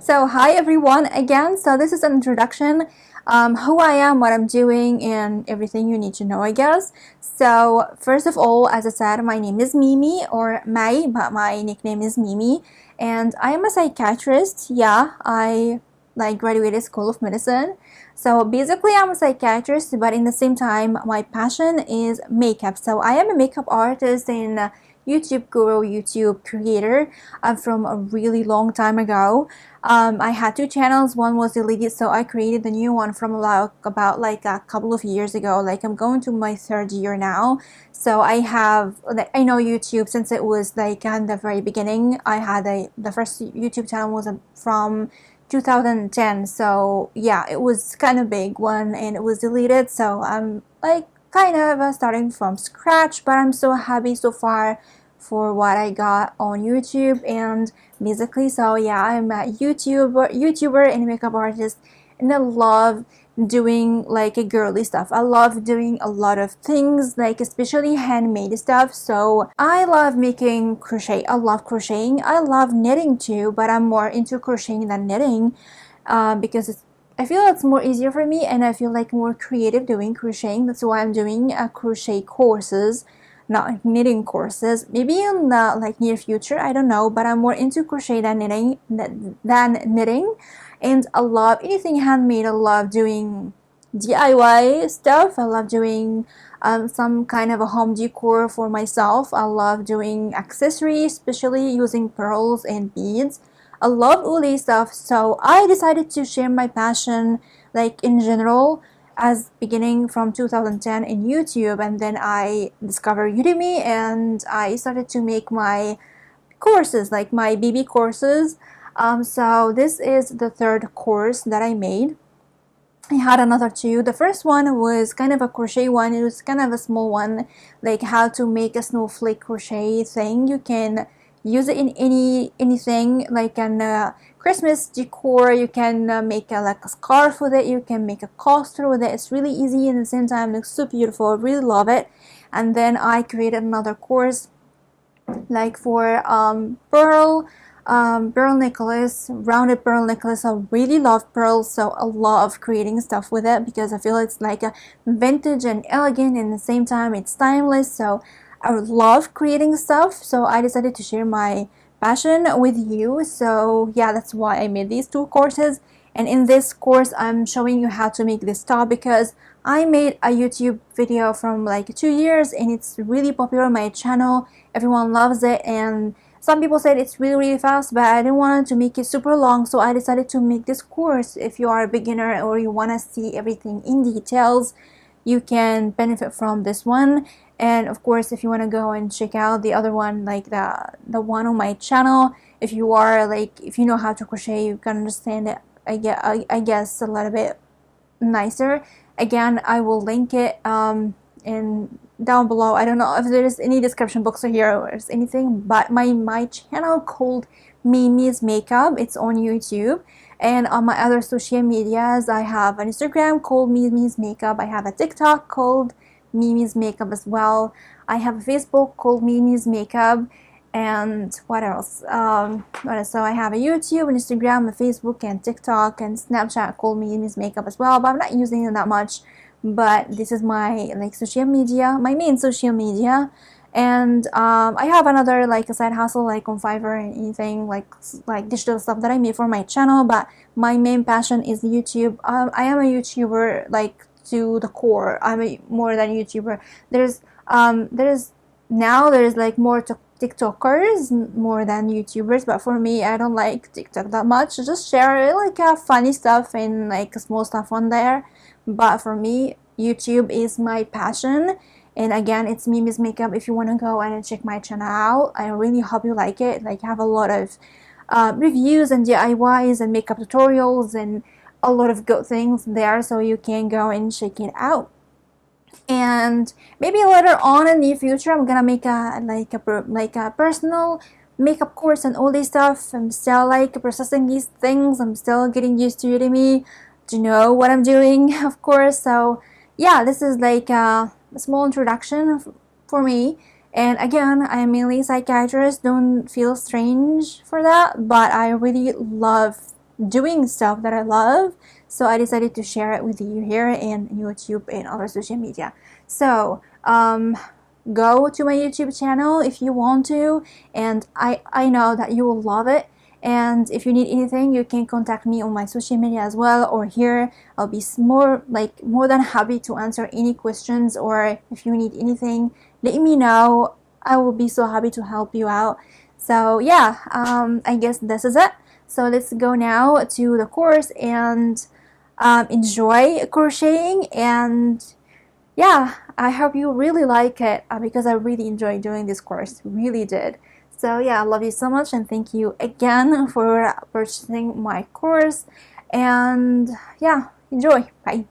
So hi everyone again. So this is an introduction, who I am, what I'm doing, and everything you need to know, I guess. So first of all, as I said, my name is Mimi or Mai, but my nickname is Mimi, and I am a psychiatrist. Yeah, I graduated School of Medicine. So basically, I'm a psychiatrist, but in the same time, my passion is makeup. So I am a makeup artist and YouTube guru, YouTube creator from a really long time ago. I had two channels. One was deleted, so I created the new one from about like a couple of years ago. Like I'm going to my third year now. So I know YouTube since it was like in the very beginning. The first YouTube channel was from 2010. So yeah, it was kind of big one and it was deleted. So I'm like kind of starting from scratch, but I'm so happy so far for what I got on YouTube. And basically, so yeah, I'm a YouTuber and makeup artist, and I love doing like a girly stuff. I love doing a lot of things, like especially handmade stuff. So I love making crochet. I love crocheting. I love knitting too, but I'm more into crocheting than knitting because I feel it's more easier for me, and I feel like more creative doing crocheting. That's why I'm doing crochet courses, not knitting courses. Maybe in the like near future, I don't know, but I'm more into crochet than knitting. And I love anything handmade. I love doing DIY stuff. I love doing some kind of a home decor for myself. I love doing accessories, especially using pearls and beads. I love all these stuff, so I decided to share my passion like in general, as beginning from 2010 in YouTube, and then I discovered Udemy and I started to make my courses, like my baby courses. So this is the third course that I made. I had another two. The first one was kind of a crochet one. It was kind of a small one, like how to make a snowflake crochet thing. You can use it in anything, like an Christmas decor. You can make like a scarf with it. You can make a coaster with it. It's really easy and at the same time looks so beautiful. I really love it. And then I created another course like for pearl necklace, rounded pearl necklace. I really love pearls, so I love creating stuff with it because I feel it's like a vintage and elegant and at the same time it's timeless. So I love creating stuff, so I decided to share my passion with you. So yeah, that's why I made these two courses. And in this course I'm showing you how to make this top because I made a YouTube video from like 2 years and it's really popular on my channel. Everyone loves it, and some people said it's really fast, but I didn't want to make it super long, so I decided to make this course. If you are a beginner or you want to see everything in details, you can benefit from this one. And of course, if you want to go and check out the other one, like the one on my channel, if you know how to crochet, you can understand it, I guess a little bit nicer. Again, I will link it in down below. I don't know if there's any description box here or anything, but my channel called Mimi's Makeup, it's on YouTube. And on my other social medias, I have an Instagram called Mimi's Makeup. I have a TikTok called Mimi's Makeup as well. I have a Facebook called Mimi's Makeup. And what else? So I have a YouTube, an Instagram, a Facebook, and TikTok, and Snapchat called Mimi's Makeup as well, but I'm not using it that much. But this is my social media, my main social media. And I have another like a side hustle like on Fiverr and anything like digital stuff that I made for my channel, but my main passion is YouTube. I am a YouTuber like to the core. I'm more than YouTuber. There's like more TikTokers more than YouTubers, but for me, I don't like TikTok that much. I just share like funny stuff and like small stuff on there. But for me, YouTube is my passion. And again, it's Mimi's Makeup. If you want to go and check my channel out, I really hope you like it. Like, I have a lot of reviews and DIYs and makeup tutorials and a lot of good things there, so you can go and check it out. And maybe later on in the future, I'm gonna make a personal makeup course and all this stuff. I'm still like processing these things. I'm still getting used to Udemy to know what I'm doing, of course. So yeah, this is like a small introduction for me. And again, I am mainly a psychiatrist. Don't feel strange for that, but I really love doing stuff that I love, so I decided to share it with you here in YouTube and other social media. So go to my YouTube channel if you want to, and I know that you will love it. And if you need anything, you can contact me on my social media as well, or here. I'll be more than happy to answer any questions, or if you need anything, let me know. I will be so happy to help you out. So yeah, I guess this is it. So let's go now to the course and enjoy crocheting. And yeah, I hope you really like it, because I really enjoyed doing this course, really did. So yeah, I love you so much, and thank you again for purchasing my course. And yeah, enjoy. Bye.